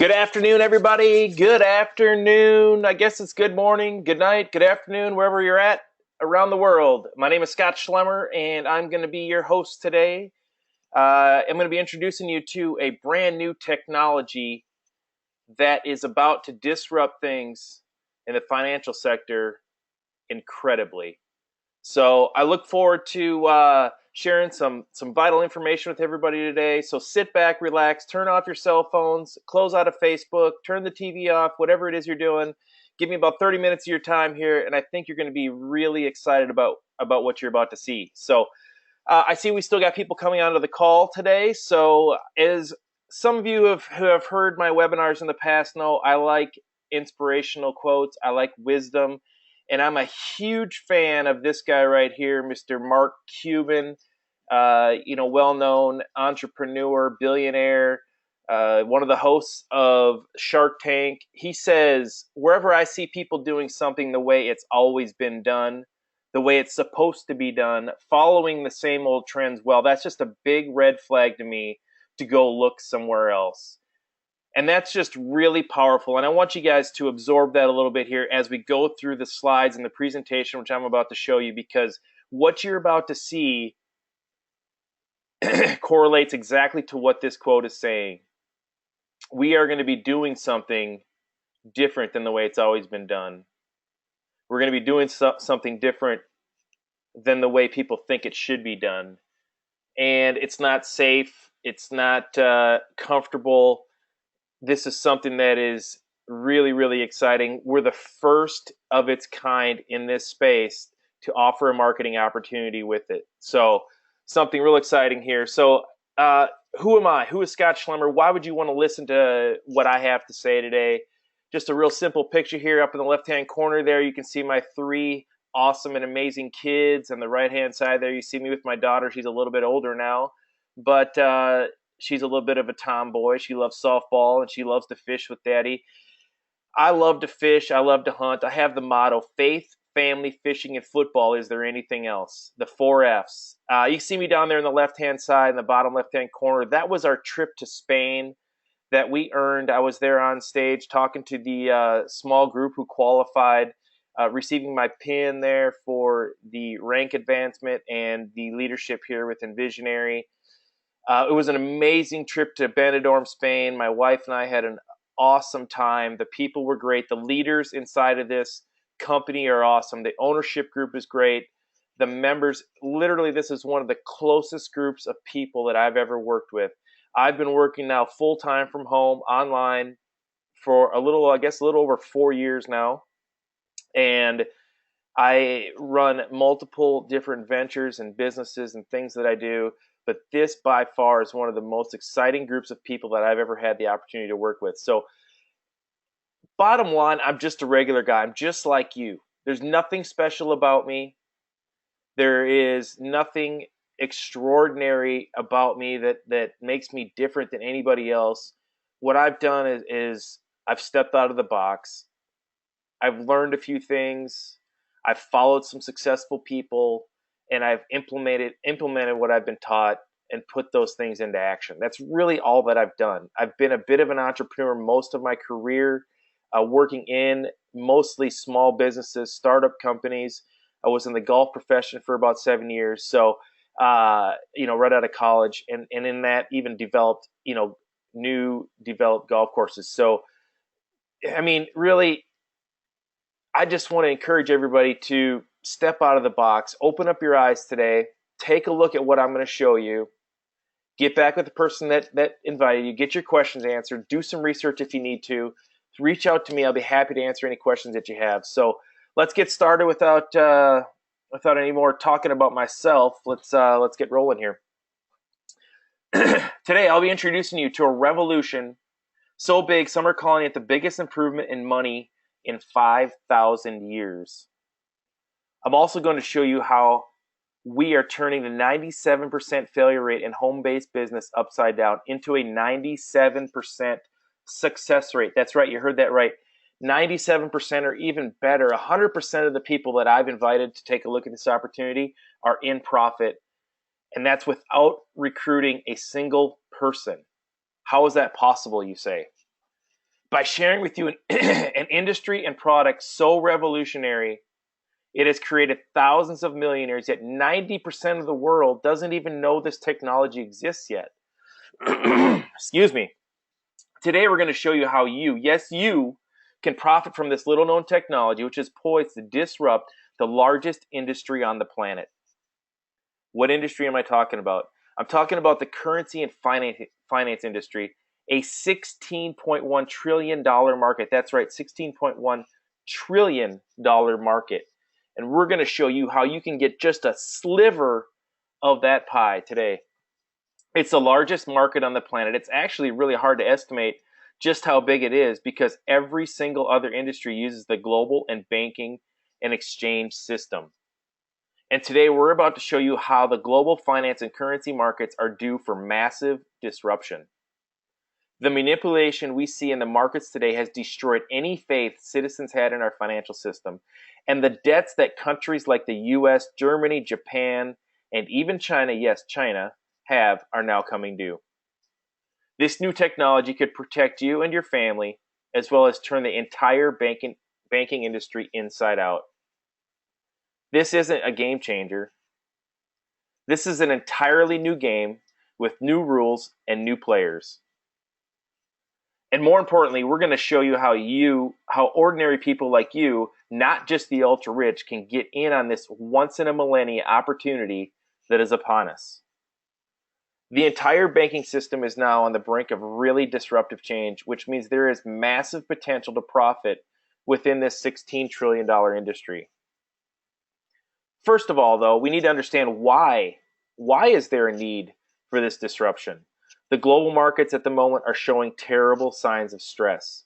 Good afternoon, everybody. Good afternoon. I guess it's good morning, good night, good afternoon, wherever you're at around the world. My name is Scott Schlemmer, and I'm going to be your host today. I'm going to be introducing you to a brand new technology that is about to disrupt things in the financial sector incredibly. So I look forward to sharing some vital information with everybody today. So sit back, relax, turn off your cell phones, close out of Facebook, turn the TV off, whatever it is you're doing. Give me about 30 minutes of your time here, and I think you're going to be really excited about what you're about to see. So I see we still got people coming onto the call today. So as some of you who have heard my webinars in the past know, I like inspirational quotes. I like wisdom. And I'm a huge fan of this guy right here, Mr. Mark Cuban, well-known entrepreneur, billionaire, one of the hosts of Shark Tank. He says, wherever I see people doing something the way it's always been done, the way it's supposed to be done, following the same old trends, well, that's just a big red flag to me to go look somewhere else. And that's just really powerful. And I want you guys to absorb that a little bit here as we go through the slides and the presentation, which I'm about to show you, because what you're about to see correlates exactly to what this quote is saying. We are going to be doing something different than the way it's always been done. We're going to be doing something different than the way people think it should be done. And it's not safe. It's not comfortable. This is something that is really, really exciting. We're the first of its kind in this space to offer a marketing opportunity with it. So something real exciting here. So who am I? Who is Scott Schlemmer? Why would you want to listen to what I have to say today? Just a real simple picture here up in the left-hand corner there. You can see my three awesome and amazing kids. On the right-hand side there, you see me with my daughter. She's a little bit older now, but she's a little bit of a tomboy. She loves softball, and she loves to fish with Daddy. I love to fish. I love to hunt. I have the motto, faith, family, fishing, and football. Is there anything else? The 4 Fs. You see me down there in the left-hand side, in the bottom left-hand corner. That was our trip to Spain that we earned. I was there on stage talking to the small group who qualified, receiving my pin there for the rank advancement and the leadership here with Envisionary. It was an amazing trip to Benidorm, Spain. My wife and I had an awesome time. The people were great. The leaders inside of this company are awesome. The ownership group is great. The members, literally, this is one of the closest groups of people that I've ever worked with. I've been working now full-time from home, online, for a little over 4 years now. And I run multiple different ventures and businesses and things that I do. But this by far is one of the most exciting groups of people that I've ever had the opportunity to work with. So bottom line, I'm just a regular guy. I'm just like you. There's nothing special about me. There is nothing extraordinary about me that makes me different than anybody else. What I've done is I've stepped out of the box. I've learned a few things. I've followed some successful people, and I've implemented what I've been taught and put those things into action. That's really all that I've done. I've been a bit of an entrepreneur most of my career, working in mostly small businesses, startup companies. I was in the golf profession for about 7 years. So, right out of college, and in that even developed, developed golf courses. So, I mean, really, I just want to encourage everybody to step out of the box, open up your eyes today, take a look at what I'm going to show you, get back with the person that invited you, get your questions answered, do some research if you need to, reach out to me. I'll be happy to answer any questions that you have. So let's get started without any more talking about myself. Let's get rolling here. Today I'll be introducing you to a revolution so big some are calling it the biggest improvement in money in 5,000 years. I'm also going to show you how we are turning the 97% failure rate in home-based business upside down into a 97% success rate. That's right, you heard that right. 97% or even better. 100% of the people that I've invited to take a look at this opportunity are in profit, and that's without recruiting a single person. How is that possible, you say? by sharing with you an industry and product so revolutionary, it has created thousands of millionaires, yet 90% of the world doesn't even know this technology exists yet. Excuse me. Today we're going to show you how you, yes, you, can profit from this little known technology, which is poised to disrupt the largest industry on the planet. What industry am I talking about? I'm talking about the currency and finance industry, a $16.1 trillion market. That's right, $16.1 trillion market. And we're going to show you how you can get just a sliver of that pie today. It's the largest market on the planet. It's actually really hard to estimate just how big it is because every single other industry uses the global and banking and exchange system. And today we're about to show you how the global finance and currency markets are due for massive disruption. The manipulation we see in the markets today has destroyed any faith citizens had in our financial system, and the debts that countries like the US, Germany, Japan, and even China, yes, China, have are now coming due. This new technology could protect you and your family, as well as turn the entire banking industry inside out. This isn't a game changer. This is an entirely new game with new rules and new players. And more importantly, we're going to show you how ordinary people like you, not just the ultra rich, can get in on this once in a millennia opportunity that is upon us. The entire banking system is now on the brink of really disruptive change, which means there is massive potential to profit within this $16 trillion industry. First of all, though, we need to understand why. Why is there a need for this disruption? The global markets at the moment are showing terrible signs of stress.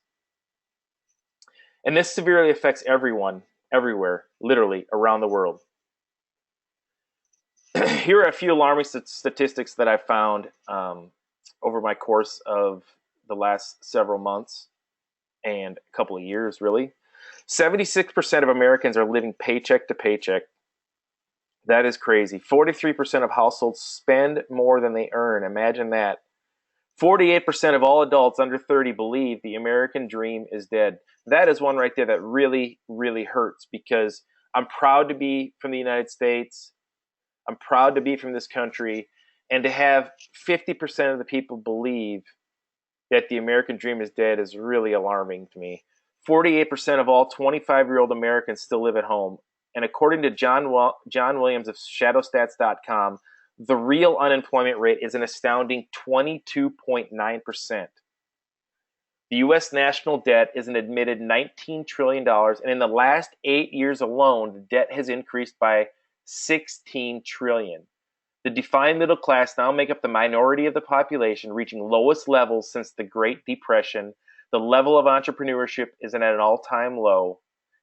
And this severely affects everyone, everywhere, literally around the world. Here are a few alarming statistics that I found over my course of the last several months and a couple of years, really. 76% of Americans are living paycheck to paycheck. That is crazy. 43% of households spend more than they earn. Imagine that. 48% of all adults under 30 believe the American dream is dead. That is one right there that really, really hurts because I'm proud to be from the United States. I'm proud to be from this country. And to have 50% of the people believe that the American dream is dead is really alarming to me. 48% of all 25-year-old Americans still live at home. And according to John Williams of shadowstats.com, the real unemployment rate is an astounding 22.9%. The U.S. national debt is an admitted $19 trillion, and in the last 8 years alone, the debt has increased by $16 trillion. The defined middle class now make up the minority of the population, reaching lowest levels since the Great Depression. The level of entrepreneurship is at an all-time low.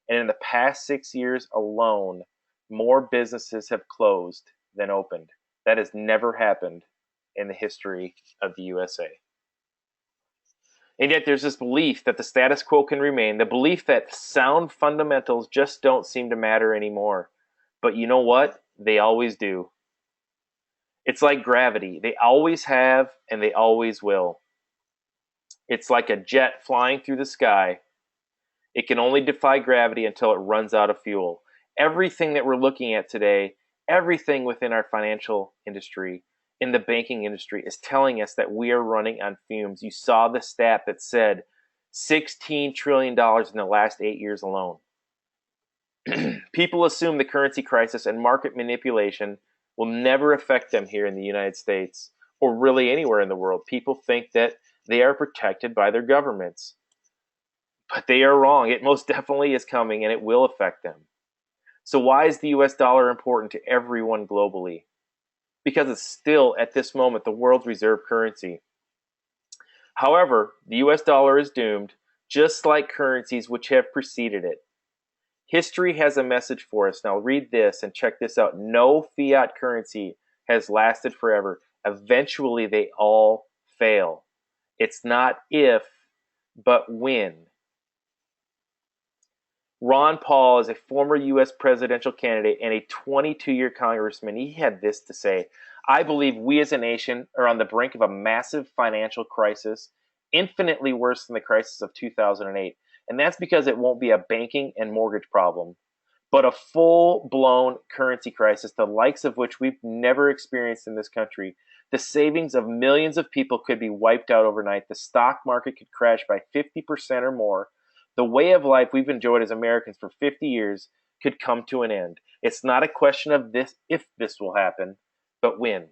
And in the past 6 years alone, more businesses have closed than opened. That has never happened in the history of the USA. And yet there's this belief that the status quo can remain, the belief that sound fundamentals just don't seem to matter anymore. But you know what? They always do. It's like gravity. They always have and they always will. It's like a jet flying through the sky. It can only defy gravity until it runs out of fuel. Everything that we're looking at today, everything within our financial industry, in the banking industry, is telling us that we are running on fumes. You saw the stat that said $16 trillion in the last 8 years alone. People assume the currency crisis and market manipulation will never affect them here in the United States or really anywhere in the world. People think that they are protected by their governments. But they are wrong. It most definitely is coming, and it will affect them. So why is the US dollar important to everyone globally? Because it's still, at this moment, the world's reserve currency. However, the US dollar is doomed, just like currencies which have preceded it. History has a message for us. Now read this and check this out. No fiat currency has lasted forever. Eventually, they all fail. It's not if, but when. Ron Paul is a former U.S. presidential candidate and a 22-year congressman. He had this to say: I believe we as a nation are on the brink of a massive financial crisis, infinitely worse than the crisis of 2008. And that's because it won't be a banking and mortgage problem, but a full-blown currency crisis, the likes of which we've never experienced in this country. The savings of millions of people could be wiped out overnight. The stock market could crash by 50% or more. The way of life we've enjoyed as Americans for 50 years could come to an end. It's not a question of this if this will happen, but when.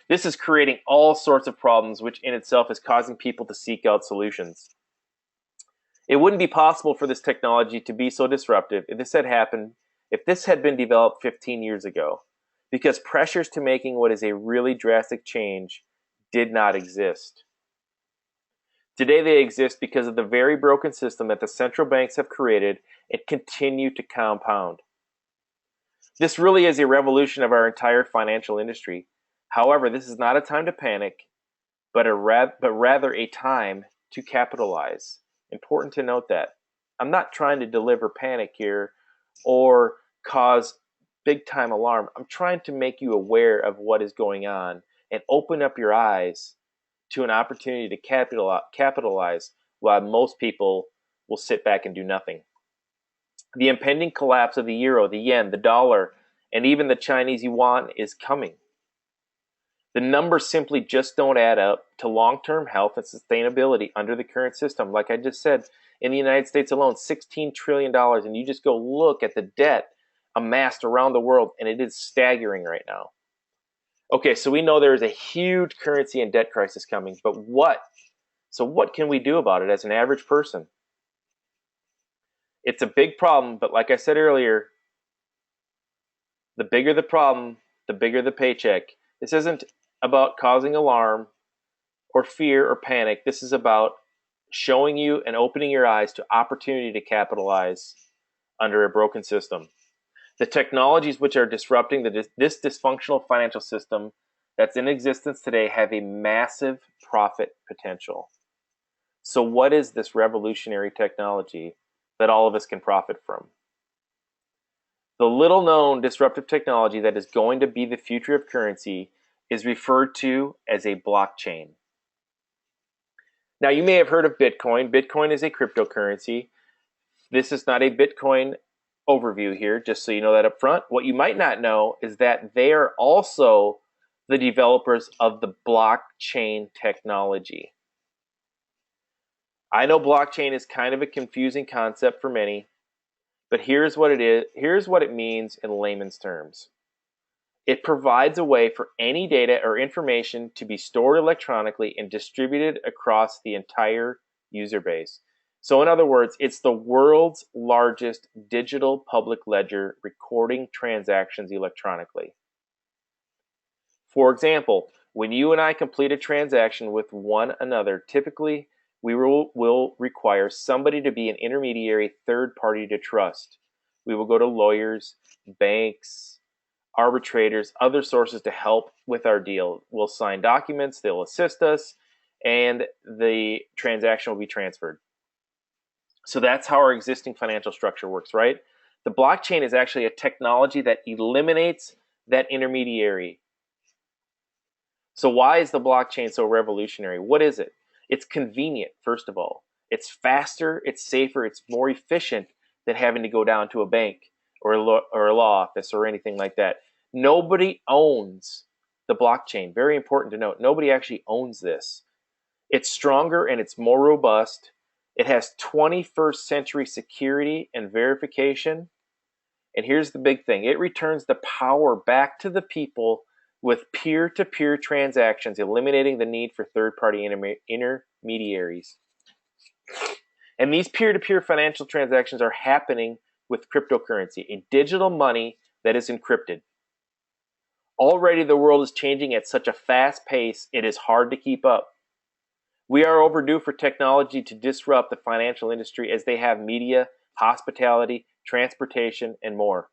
This is creating all sorts of problems, which in itself is causing people to seek out solutions. It wouldn't be possible for this technology to be so disruptive if this had been developed 15 years ago, because pressures to making what is a really drastic change did not exist. Today they exist because of the very broken system that the central banks have created and continue to compound. This really is a revolution of our entire financial industry. However, this is not a time to panic, but rather a time to capitalize. Important to note that. I'm not trying to deliver panic here or cause big time alarm. I'm trying to make you aware of what is going on and open up your eyes to an opportunity to capitalize while most people will sit back and do nothing. The impending collapse of the euro, the yen, the dollar, and even the Chinese yuan is coming. The numbers simply just don't add up to long-term health and sustainability under the current system. Like I just said, in the United States alone, $16 trillion, and you just go look at the debt amassed around the world, and it is staggering right now. Okay, so we know there is a huge currency and debt crisis coming, but what? So what can we do about it as an average person? It's a big problem, but like I said earlier, the bigger the problem, the bigger the paycheck. This isn't about causing alarm or fear or panic. This is about showing you and opening your eyes to opportunity to capitalize under a broken system. The technologies which are disrupting this dysfunctional financial system that's in existence today have a massive profit potential. So what is this revolutionary technology that all of us can profit from? The little known disruptive technology that is going to be the future of currency is referred to as a blockchain. Now, you may have heard of Bitcoin. Bitcoin is a cryptocurrency. This is not a Bitcoin overview here, just so you know that up front. What you might not know is that they are also the developers of the blockchain technology. I know blockchain is kind of a confusing concept for many, but here's what it is. Here's what it means in layman's terms. It provides a way for any data or information to be stored electronically and distributed across the entire user base. So in other words, it's the world's largest digital public ledger recording transactions electronically. For example, when you and I complete a transaction with one another, typically we will require somebody to be an intermediary third party to trust. We will go to lawyers, banks, arbitrators, other sources to help with our deal. We'll sign documents, they'll assist us, and the transaction will be transferred. So that's how our existing financial structure works, right? The blockchain is actually a technology that eliminates that intermediary. So why is the blockchain so revolutionary? What is it? It's convenient, first of all. It's faster, it's safer, it's more efficient than having to go down to a bank or a law office or anything like that. Nobody owns the blockchain. Very important to note. Nobody actually owns this. It's stronger and it's more robust. It has 21st century security and verification. And here's the big thing. It returns the power back to the people with peer-to-peer transactions, eliminating the need for third-party intermediaries. And these peer-to-peer financial transactions are happening with cryptocurrency, a digital money that is encrypted. Already the world is changing at such a fast pace, it is hard to keep up. We are overdue for technology to disrupt the financial industry as they have media, hospitality, transportation, and more.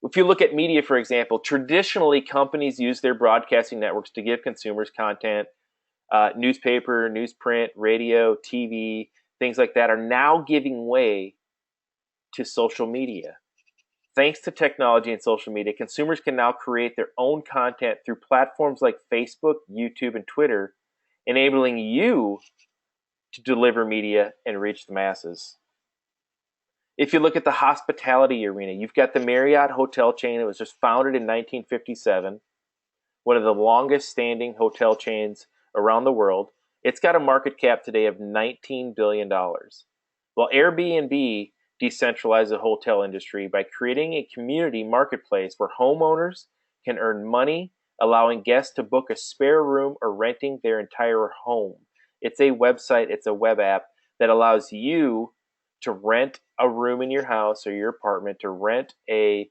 If you look at media, for example, traditionally companies use their broadcasting networks to give consumers content. Newspaper, newsprint, radio, TV, things like that are now giving way to social media. Thanks to technology and social media, consumers can now create their own content through platforms like Facebook, YouTube, and Twitter, enabling you to deliver media and reach the masses. If you look at the hospitality arena, you've got the Marriott hotel chain. It was just founded in 1957, one of the longest standing hotel chains around the world. It's got a market cap today of $19 billion. While Airbnb decentralized the hotel industry by creating a community marketplace where homeowners can earn money, allowing guests to book a spare room or renting their entire home. It's a website, it's a web app that allows you to rent a room in your house or your apartment, to rent a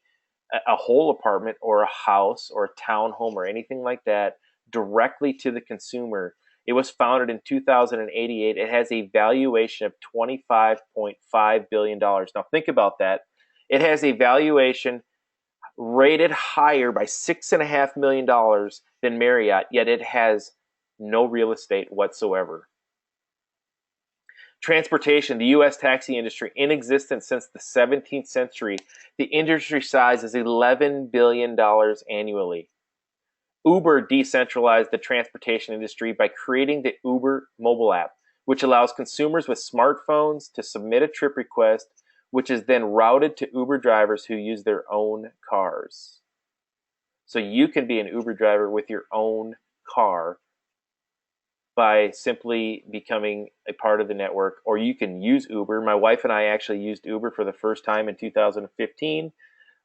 whole apartment or a house or a townhome or anything like that directly to the consumer. It was founded in 2088. It has a valuation of $25.5 billion. Now think about that. It has a valuation rated higher by $6.5 million than Marriott, yet it has no real estate whatsoever. Transportation, the U.S. taxi industry, in existence since the 17th century. The industry size is $11 billion annually. Uber decentralized the transportation industry by creating the Uber mobile app, which allows consumers with smartphones to submit a trip request, which is then routed to Uber drivers who use their own cars. So you can be an Uber driver with your own car by simply becoming a part of the network, or you can use Uber. My wife and I actually used Uber for the first time in 2015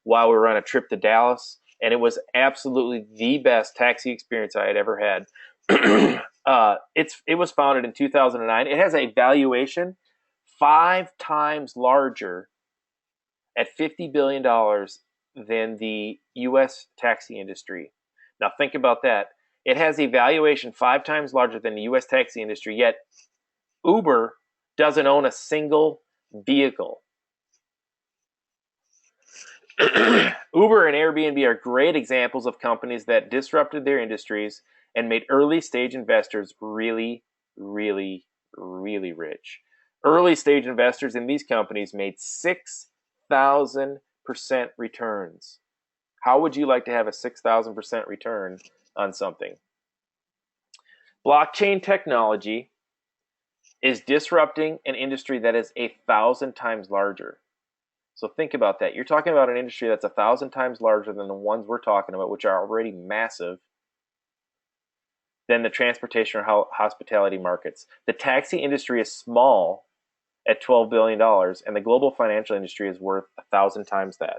while we were on a trip to Dallas, and it was absolutely the best taxi experience I had ever had. It was founded in 2009. It has a valuation 5 times larger at $50 billion than the U.S. taxi industry. Now think about that. It has a valuation 5 times larger than the U.S. taxi industry, yet Uber doesn't own a single vehicle. Uber and Airbnb are great examples of companies that disrupted their industries and made early stage investors really, really, really rich. Early stage investors in these companies made 6,000% returns. How would you like to have a 6,000% return on something? Blockchain technology is disrupting an industry that is 1,000 times larger. So think about that. You're talking about an industry that's 1,000 times larger than the ones we're talking about, which are already massive, than the transportation or hospitality markets. The taxi industry is small at $12 billion, and the global financial industry is worth 1,000 times that.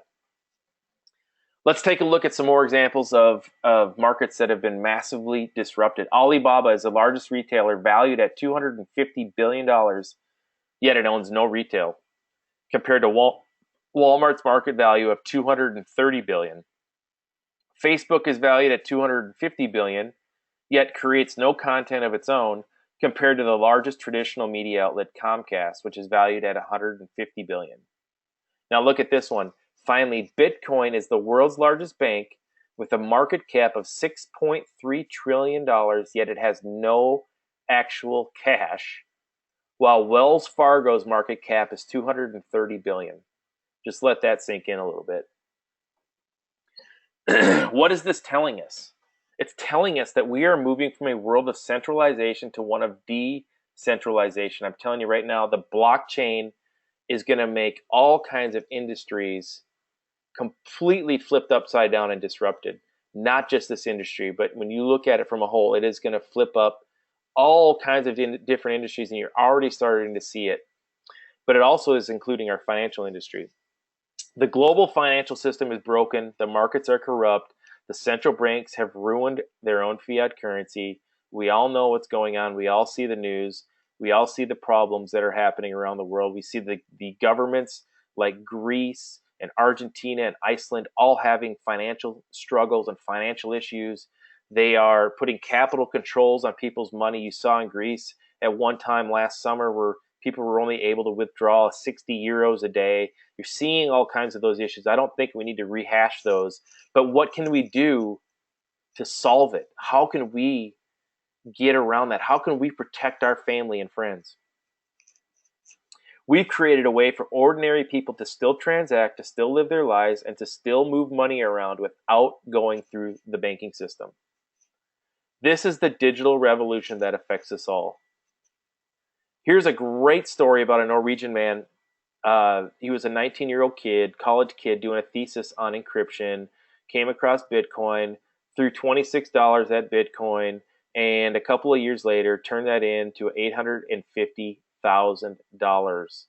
Let's take a look at some more examples of markets that have been massively disrupted. Alibaba is the largest retailer, valued at $250 billion, yet it owns no retail, compared to Walmart's market value of $230 billion. Facebook is valued at $250 billion, yet creates no content of its own, compared to the largest traditional media outlet, Comcast, which is valued at $150 billion. Now look at this one. Finally, Bitcoin is the world's largest bank with a market cap of $6.3 trillion, yet it has no actual cash, while Wells Fargo's market cap is $230 billion. Just let that sink in a little bit. What is this telling us? It's telling us that we are moving from a world of centralization to one of decentralization. I'm telling you right now, the blockchain is going to make all kinds of industries completely flipped upside down and disrupted. Not just this industry, but when you look at it from a whole, it is going to flip up all kinds of different industries, and you're already starting to see it. But it also is including our financial industry. The global financial system is broken. The markets are corrupt. The central banks have ruined their own fiat currency. We all know what's going on. We all see the news. We all see the problems that are happening around the world. We see the governments like Greece and Argentina and Iceland all having financial struggles and financial issues. They are putting capital controls on people's money. You saw in Greece at one time last summer where people were only able to withdraw 60 euros a day. You're seeing all kinds of those issues. I don't think we need to rehash those. But what can we do to solve it? How can we get around that? How can we protect our family and friends? We've created a way for ordinary people to still transact, to still live their lives, and to still move money around without going through the banking system. This is the digital revolution that affects us all. Here's a great story about a Norwegian man. He was a 19-year-old kid, college kid, doing a thesis on encryption, came across Bitcoin, threw $26 at Bitcoin, and a couple of years later turned that into $850,000.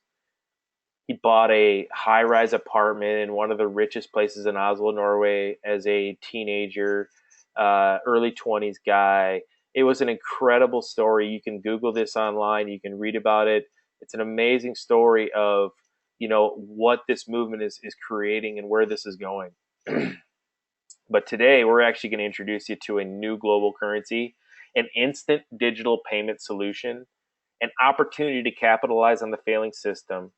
He bought a high-rise apartment in one of the richest places in Oslo, Norway, as a teenager, early 20s guy. It was an incredible story. You can Google this online. You can read about it. It's an amazing story of, what this movement is creating and where this is going. But today, we're actually going to introduce you to a new global currency, an instant digital payment solution, an opportunity to capitalize on the failing system.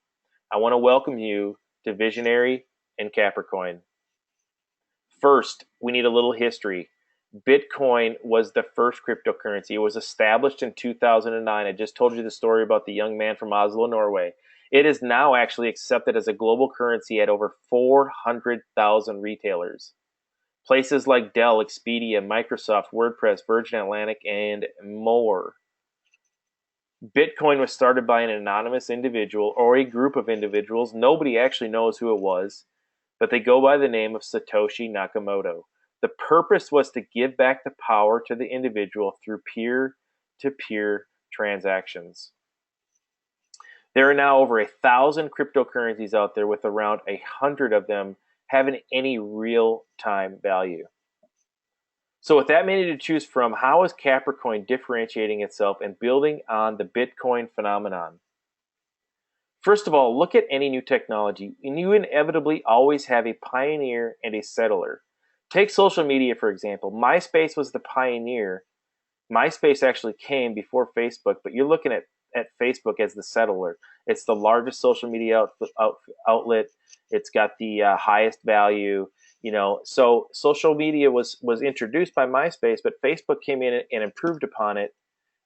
I want to welcome you to Visionary and Capricoin. First, we need a little history. Bitcoin was the first cryptocurrency. It was established in 2009. I just told you the story about the young man from Oslo, Norway. It is now actually accepted as a global currency at over 400,000 retailers. Places like Dell, Expedia, Microsoft, WordPress, Virgin Atlantic, and more. Bitcoin was started by an anonymous individual or a group of individuals. Nobody actually knows who it was, but they go by the name of Satoshi Nakamoto. The purpose was to give back the power to the individual through peer-to-peer transactions. There are now over 1,000 cryptocurrencies out there, with around 100 of them having any real-time value. So with that many to choose from, how is Capricoin differentiating itself and building on the Bitcoin phenomenon? First of all, look at any new technology, and you inevitably always have a pioneer and a settler. Take social media, for example. MySpace was the pioneer. MySpace actually came before Facebook, but you're looking at Facebook as the settler. It's the largest social media outlet. It's got the highest value. So social media was introduced by MySpace, but Facebook came in and improved upon it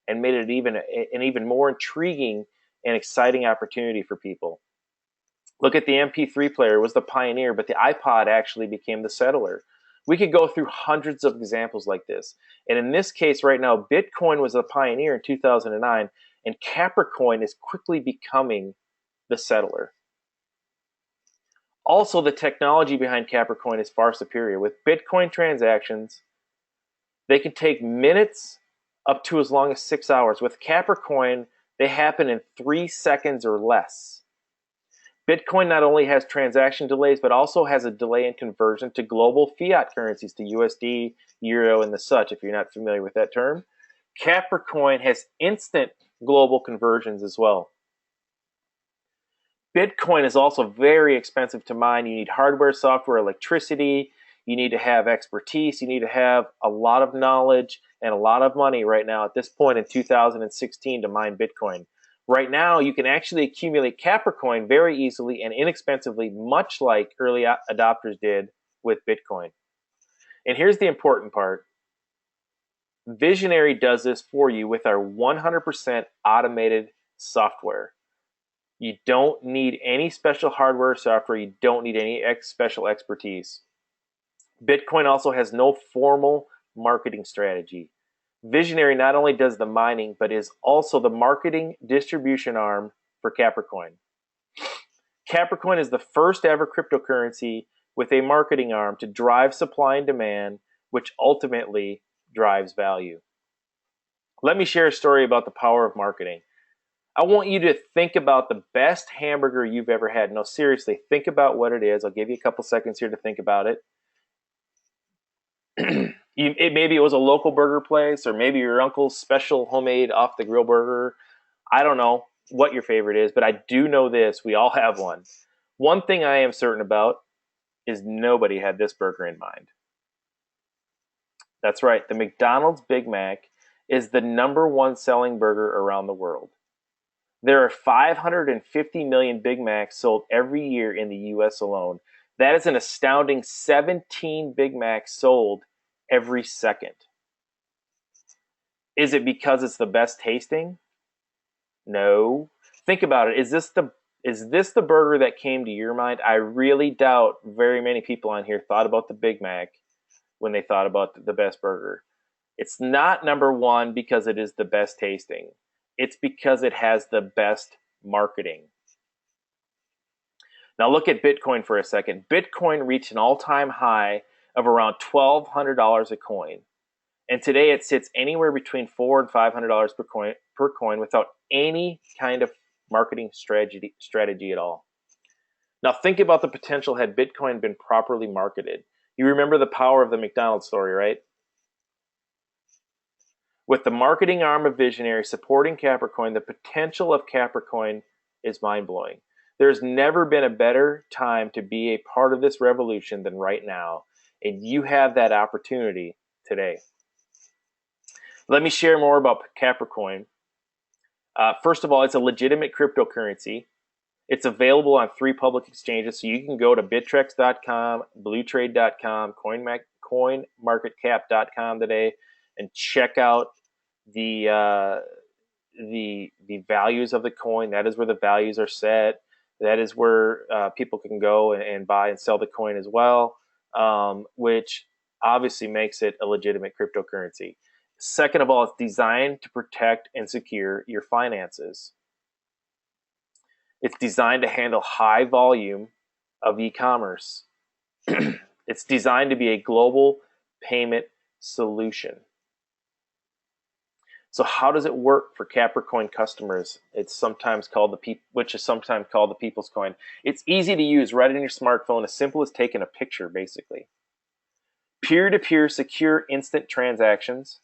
and made it an even more intriguing and exciting opportunity for people. Look at the MP3 player. It was the pioneer, but the iPod actually became the settler. We could go through hundreds of examples like this. And in this case right now, Bitcoin was the pioneer in 2009, and Capricoin is quickly becoming the settler. Also, the technology behind Capricoin is far superior. With Bitcoin transactions, they can take minutes up to as long as 6 hours. With Capricoin, they happen in 3 seconds or less. Bitcoin not only has transaction delays, but also has a delay in conversion to global fiat currencies, to USD, Euro, and the such, if you're not familiar with that term. Capricoin has instant global conversions as well. Bitcoin is also very expensive to mine. You need hardware, software, electricity. You need to have expertise. You need to have a lot of knowledge and a lot of money right now at this point in 2016 to mine Bitcoin. Right now, you can actually accumulate Capricoin very easily and inexpensively, much like early adopters did with Bitcoin. And here's the important part. Visionary does this for you with our 100% automated software. You don't need any special hardware or software. You don't need any special expertise. Bitcoin also has no formal marketing strategy. Visionary not only does the mining, but is also the marketing distribution arm for Capricoin. Capricoin is the first ever cryptocurrency with a marketing arm to drive supply and demand, which ultimately drives value. Let me share a story about the power of marketing. I want you to think about the best hamburger you've ever had. No, seriously, think about what it is. I'll give you a couple seconds here to think about it. Maybe it was a local burger place, or maybe your uncle's special homemade off the grill burger. I don't know what your favorite is, but I do know this. We all have one. One thing I am certain about is nobody had this burger in mind. That's right. The McDonald's Big Mac is the #1 selling burger around the world. There are 550 million Big Macs sold every year in the US alone. That is an astounding 17 Big Macs sold every second. Is it because it's the best tasting? No. Think about it. Is this the Is this the burger that came to your mind? I really doubt very many people on here thought about the Big Mac when they thought about the best burger. It's not number one because it is the best tasting. It's because it has the best marketing. Now look at Bitcoin for a second. Bitcoin reached an all-time high of around $1,200 a coin. And today it sits anywhere between $400 and $500 per coin without any kind of marketing strategy at all. Now think about the potential had Bitcoin been properly marketed. You remember the power of the McDonald's story, right? With the marketing arm of Visionary supporting Capricoin, the potential of Capricoin is mind-blowing. There's never been a better time to be a part of this revolution than right now, and you have that opportunity today. Let me share more about Capricoin. First of all, it's a legitimate cryptocurrency. It's available on 3 public exchanges, so you can go to bittrex.com, bluetrade.com, coinmarketcap.com today and check out the values of the coin. That is where the values are set. That is where people can go and buy and sell the coin as well, which obviously makes it a legitimate cryptocurrency. Second of all, it's designed to protect and secure your finances. It's designed to handle high volume of e-commerce. It's designed to be a global payment solution. So how does it work for Capricoin customers? It's sometimes called which is sometimes called the people's coin. It's easy to use right on your smartphone, as simple as taking a picture, basically. Peer-to-peer secure instant transactions.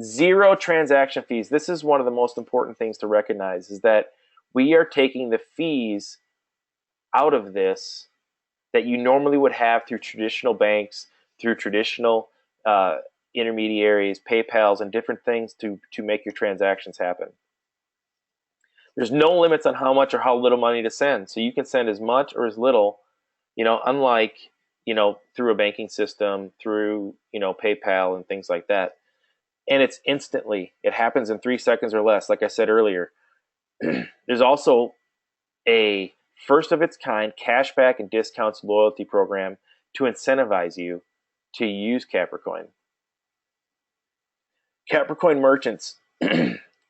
0 transaction fees. This is one of the most important things to recognize, is that we are taking the fees out of this that you normally would have through traditional banks, through traditional intermediaries, PayPals, and different things to make your transactions happen. There's no limits on how much or how little money to send. So you can send as much or as little, unlike, through a banking system, through, PayPal and things like that. And it's instantly. It happens in 3 seconds or less, like I said earlier. There's also a first of its kind cashback and discounts loyalty program to incentivize you to use Capricoin. Capricoin merchants,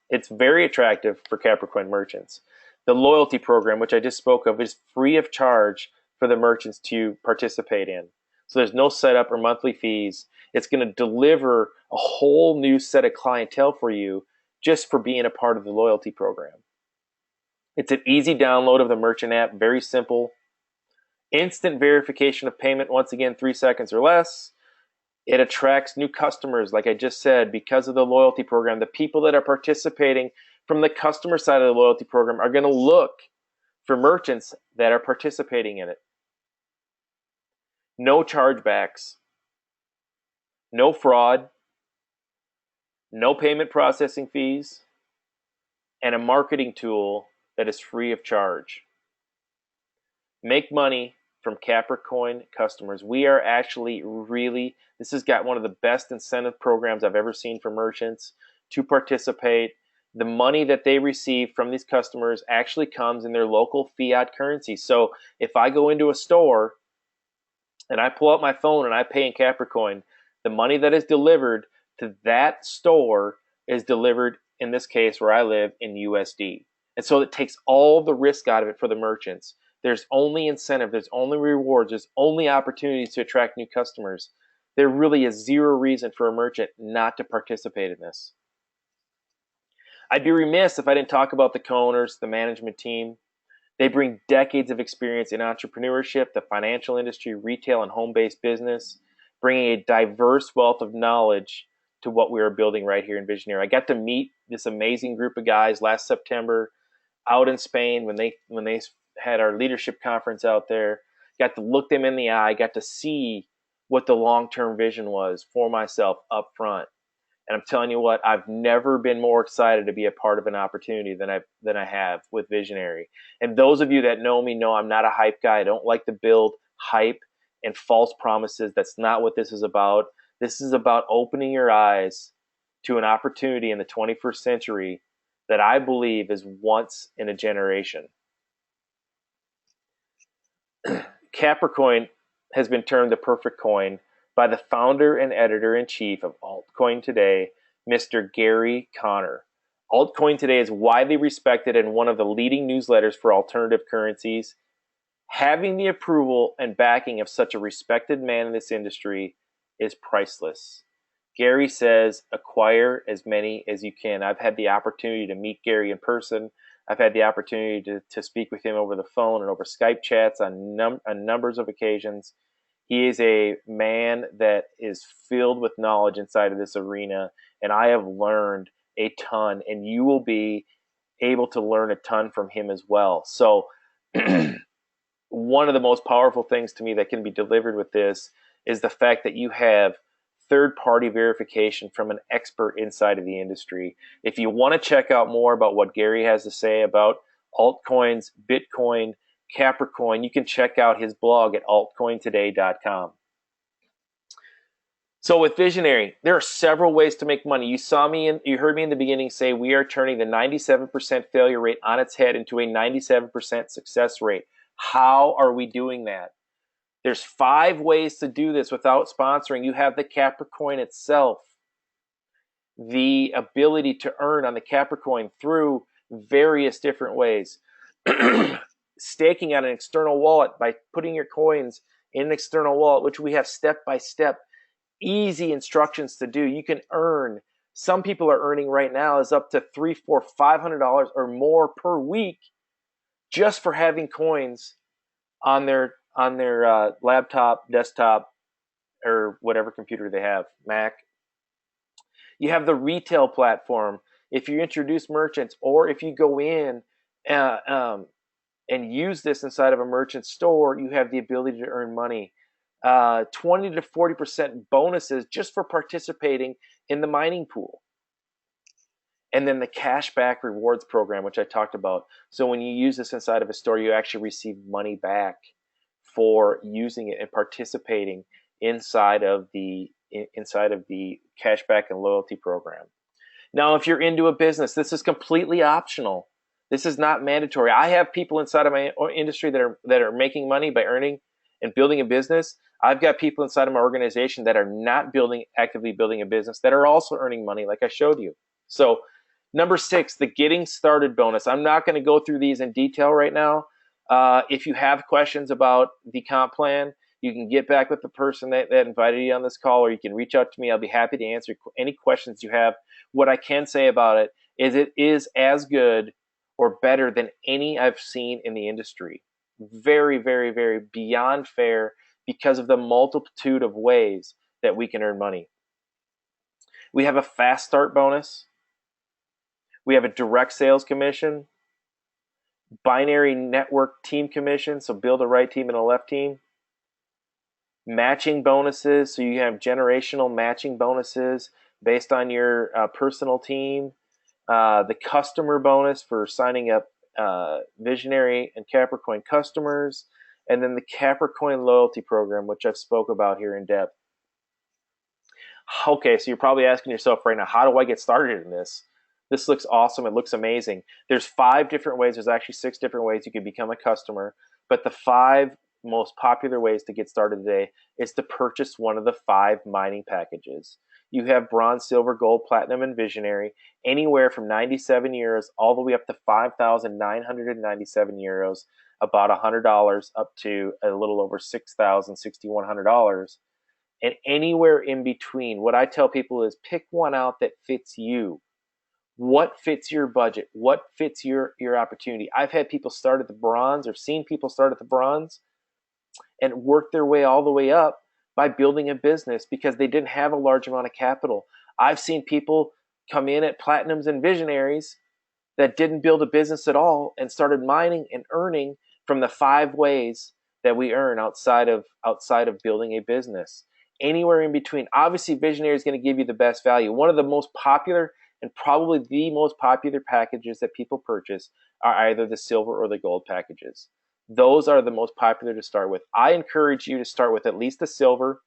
it's very attractive for Capricoin merchants. The loyalty program, which I just spoke of, is free of charge for the merchants to participate in. So there's no setup or monthly fees. It's going to deliver a whole new set of clientele for you just for being a part of the loyalty program. It's an easy download of the merchant app, very simple. Instant verification of payment, once again, 3 seconds or less. It attracts new customers, like I just said, because of the loyalty program. The people that are participating from the customer side of the loyalty program are going to look for merchants that are participating in it. No chargebacks, no fraud, no payment processing fees, and a marketing tool that is free of charge. Make money from Capricoin customers. We are actually this has got one of the best incentive programs I've ever seen for merchants to participate. The money that they receive from these customers actually comes in their local fiat currency. So if I go into a store and I pull out my phone and I pay in Capricoin, the money that is delivered to that store is delivered, in this case where I live, in USD. And so it takes all the risk out of it for the merchants. There's only incentive, there's only rewards, there's only opportunities to attract new customers. There really is zero reason for a merchant not to participate in this. I'd be remiss if I didn't talk about the co-owners, the management team. They bring decades of experience in entrepreneurship, the financial industry, retail, and home-based business, bringing a diverse wealth of knowledge to what we are building right here in Visionary. I got to meet this amazing group of guys last September out in Spain when they had our leadership conference out there. Got to look them in the eye, got to see what the long-term vision was for myself up front. And I'm telling you what, I've never been more excited to be a part of an opportunity than I have with Visionary. And those of you that know me know I'm not a hype guy. I don't like to build hype and false promises. That's not what this is about. This is about opening your eyes to an opportunity in the 21st century that I believe is once in a generation. Capricoin has been termed the perfect coin by the founder and editor-in-chief of Altcoin Today, Mr. Gary Conner. Altcoin Today is widely respected and one of the leading newsletters for alternative currencies. Having the approval and backing of such a respected man in this industry is priceless. Gary says, acquire as many as you can. I've had the opportunity to meet Gary in person. I've had the opportunity to speak with him over the phone and over Skype chats on numbers of occasions. He is a man that is filled with knowledge inside of this arena, and I have learned a ton, and you will be able to learn a ton from him as well. So one of the most powerful things to me that can be delivered with this is the fact that you have third-party verification from an expert inside of the industry. If you want to check out more about what Gary has to say about altcoins, Bitcoin, Capricoin, you can check out his blog at altcointoday.com. So with Visionary, there are several ways to make money. You heard me in the beginning say we are turning the 97% failure rate on its head into a 97% success rate. How are we doing that? There's 5 ways to do this without sponsoring. You have the Capricoin itself, the ability to earn on the Capricoin through various different ways. Staking on an external wallet by putting your coins in an external wallet, which we have step-by-step, easy instructions to do. You can earn. Some people are earning right now is up to $300, $400, $500 or more per week just for having coins on their laptop, desktop, or whatever computer they have, Mac. You have the retail platform. If you introduce merchants, or if you go in and use this inside of a merchant store, you have the ability to earn money. 20 to 40% bonuses just for participating in the mining pool. And then the cashback rewards program, which I talked about. So when you use this inside of a store, you actually receive money back for using it and participating inside of the cashback and loyalty program. Now, if you're into a business, this is completely optional. This is not mandatory. I have people inside of my industry that are making money by earning and building a business. I've got people inside of my organization that are not actively building a business that are also earning money, like I showed you. So, number 6, the getting started bonus. I'm not going to go through these in detail right now. If you have questions about the comp plan, you can get back with the person that invited you on this call, or you can reach out to me. I'll be happy to answer any questions you have. What I can say about it is as good or better than any I've seen in the industry. Very, very, very beyond fair because of the multitude of ways that we can earn money. We have a fast start bonus. We have a direct sales commission, binary network team commission, so build a right team and a left team, matching bonuses, so you have generational matching bonuses based on your personal team, the customer bonus for signing up Visionary and Capricoin customers, and then the Capricoin loyalty program, which I've spoke about here in depth. Okay, so you're probably asking yourself right now, how do I get started in this? This looks awesome. It looks amazing. There's 5 different ways. There's actually 6 different ways you can become a customer. But the 5 most popular ways to get started today is to purchase one of the 5 mining packages. You have bronze, silver, gold, platinum, and visionary, anywhere from 97 euros all the way up to 5,997 euros, about $100 up to a little over $6,000, $6,100. And anywhere in between. What I tell people is pick one out that fits you. What fits your budget? What fits your opportunity? I've had people start at the bronze, or seen people start at the bronze and work their way all the way up by building a business because they didn't have a large amount of capital. I've seen people come in at platinums and visionaries that didn't build a business at all and started mining and earning from the 5 ways that we earn outside of building a business. Anywhere in between. Obviously, visionary is going to give you the best value. One of the most popular and probably the most popular packages that people purchase are either the silver or the gold packages. Those are the most popular to start with. I encourage you to start with at least the silver.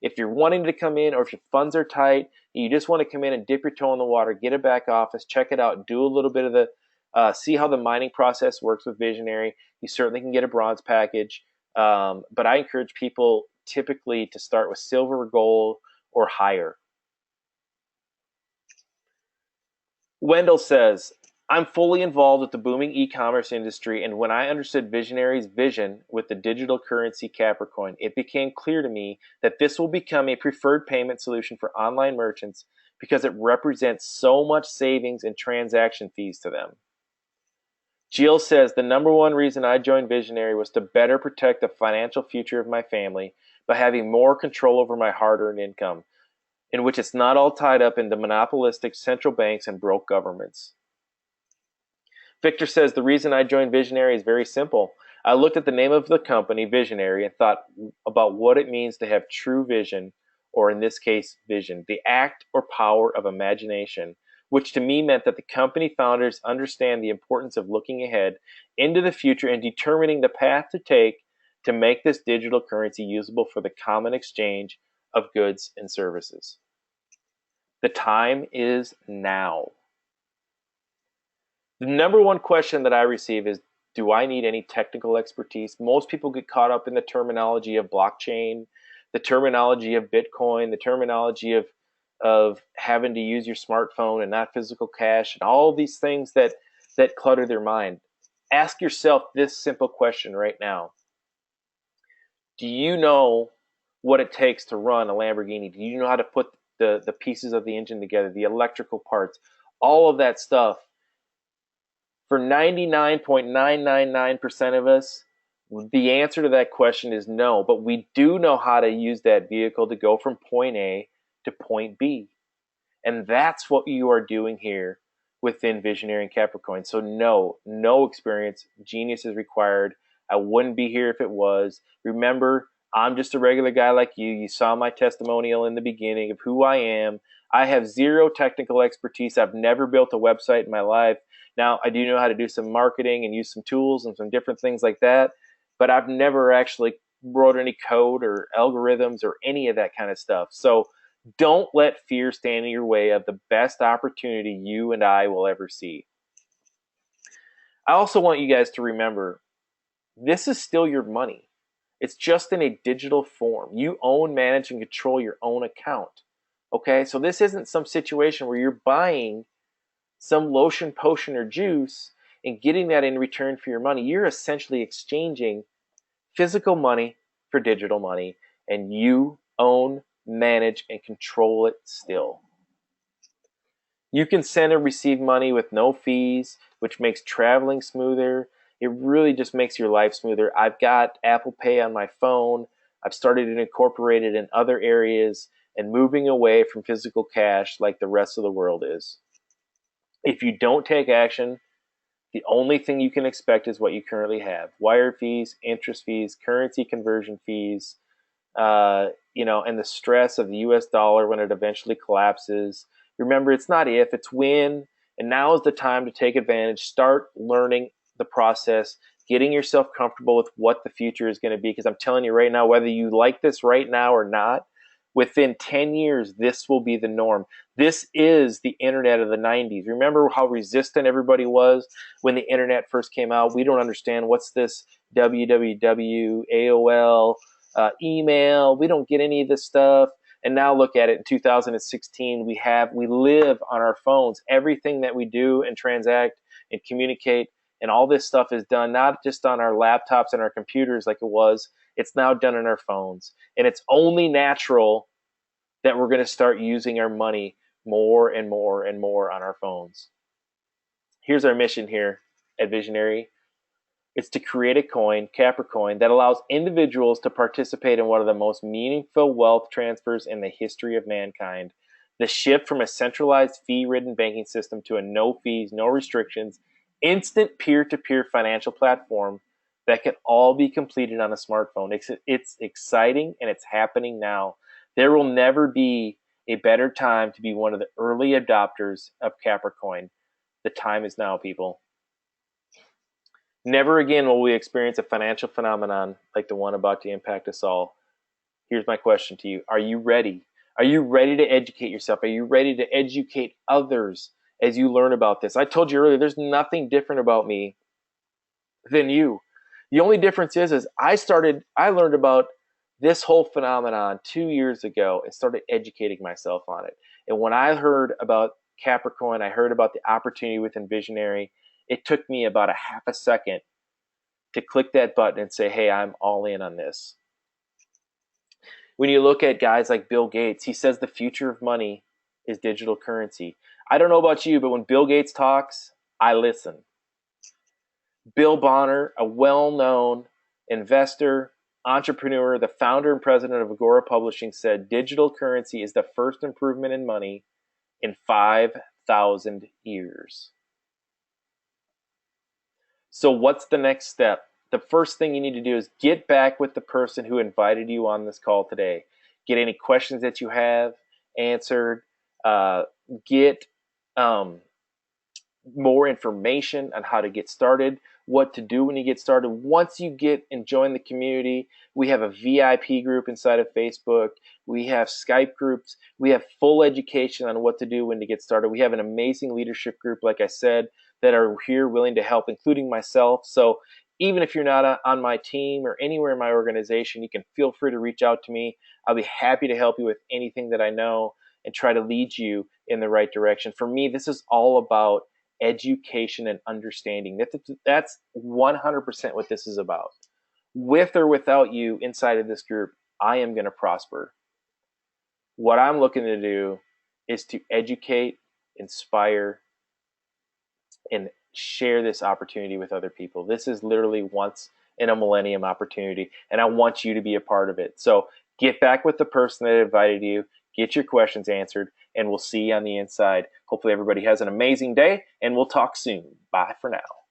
If you're wanting to come in, or if your funds are tight, you just want to come in and dip your toe in the water, get a back office, check it out, do a little bit of see how the mining process works with Visionary. You certainly can get a bronze package. But I encourage people typically to start with silver or gold or higher. Wendell says, I'm fully involved with the booming e-commerce industry, and when I understood Visionary's vision with the digital currency Capricoin, it became clear to me that this will become a preferred payment solution for online merchants because it represents so much savings and transaction fees to them. Jill says, the number one reason I joined Visionary was to better protect the financial future of my family by having more control over my hard-earned income, in which it's not all tied up into monopolistic central banks and broke governments. Victor says, the reason I joined Visionary is very simple. I looked at the name of the company, Visionary, and thought about what it means to have true vision, or in this case, vision, the act or power of imagination, which to me meant that the company founders understand the importance of looking ahead into the future and determining the path to take to make this digital currency usable for the common exchange of goods and services. The time is now. The number one question that I receive is, do I need any technical expertise? Most people get caught up in the terminology of blockchain, the terminology of Bitcoin, the terminology of having to use your smartphone and not physical cash, and all these things that clutter their mind. Ask yourself this simple question right now. Do you know what it takes to run a Lamborghini? Do you know how to put the pieces of the engine together, the electrical parts, all of that stuff? For 99.999% of us, the answer to that question is no, but we do know how to use that vehicle to go from point A to point B. And that's what you are doing here within Visionary and Capricoin. So no experience. Genius is required. I wouldn't be here if it was. Remember, I'm just a regular guy like you. You saw my testimonial in the beginning of who I am. I have zero technical expertise. I've never built a website in my life. Now, I do know how to do some marketing and use some tools and some different things like that, but I've never actually wrote any code or algorithms or any of that kind of stuff. So don't let fear stand in your way of the best opportunity you and I will ever see. I also want you guys to remember, this is still your money. It's just in a digital form. You own, manage, and control your own account. Okay, so this isn't some situation where you're buying some lotion, potion, or juice and getting that in return for your money. You're essentially exchanging physical money for digital money, and you own, manage, and control it still. You can send and receive money with no fees, which makes traveling smoother. It really just makes your life smoother. I've got Apple Pay on my phone. I've started to incorporate it in other areas and moving away from physical cash like the rest of the world is. If you don't take action, the only thing you can expect is what you currently have. Wire fees, interest fees, currency conversion fees, and the stress of the US dollar when it eventually collapses. Remember, it's not if, it's when, and now is the time to take advantage. Start learning the process, getting yourself comfortable with what the future is going to be, because I'm telling you right now, whether you like this right now or not, within 10 years, this will be the norm. This is the internet of the 90s. Remember how resistant everybody was when the internet first came out? We don't understand what's this www, AOL, email. We don't get any of this stuff. And now look at it. In 2016, we live on our phones. Everything that we do and transact and communicate and all this stuff is done not just on our laptops and our computers like it was. It's now done on our phones. And it's only natural that we're going to start using our money more and more and more on our phones. Here's our mission here at Visionary. It's to create a coin, Capricoin, that allows individuals to participate in one of the most meaningful wealth transfers in the history of mankind. The shift from a centralized fee-ridden banking system to a no fees, no restrictions, instant peer-to-peer financial platform that can all be completed on a smartphone. It's exciting, and it's happening now. There will never be a better time to be one of the early adopters of Capricoin. The time is now, people. Never again will we experience a financial phenomenon like the one about to impact us all. Here's my question to you. Are you ready? Are you ready to educate yourself? Are you ready to educate others as you learn about this? I told you earlier, there's nothing different about me than you. The only difference is I learned about this whole phenomenon 2 years ago and started educating myself on it. And when I heard about Capricoin, I heard about the opportunity within Visionary. It took me about a half a second to click that button and say, hey, I'm all in on this. When you look at guys like Bill Gates, he says the future of money is digital currency. I don't know about you, but when Bill Gates talks, I listen. Bill Bonner, a well-known investor, entrepreneur, the founder and president of Agora Publishing, said digital currency is the first improvement in money in 5,000 years. So what's the next step? The first thing you need to do is get back with the person who invited you on this call today. Get any questions that you have answered. Get more information on how to get started, what to do when you get started. Once you get and join the community, we have a VIP group inside of Facebook. We have Skype groups. We have full education on what to do when to get started. We have an amazing leadership group, like I said, that are here willing to help, including myself. So even if you're not on my team or anywhere in my organization, you can feel free to reach out to me. I'll be happy to help you with anything that I know and try to lead you in the right direction. For me, this is all about education and understanding. That's 100% what this is about. With or without you inside of this group, I am going to prosper. What I'm looking to do is to educate, inspire, and share this opportunity with other people. This is literally once in a millennium opportunity, and I want you to be a part of it. So get back with the person that invited you, get your questions answered, and we'll see you on the inside. Hopefully everybody has an amazing day, and we'll talk soon. Bye for now.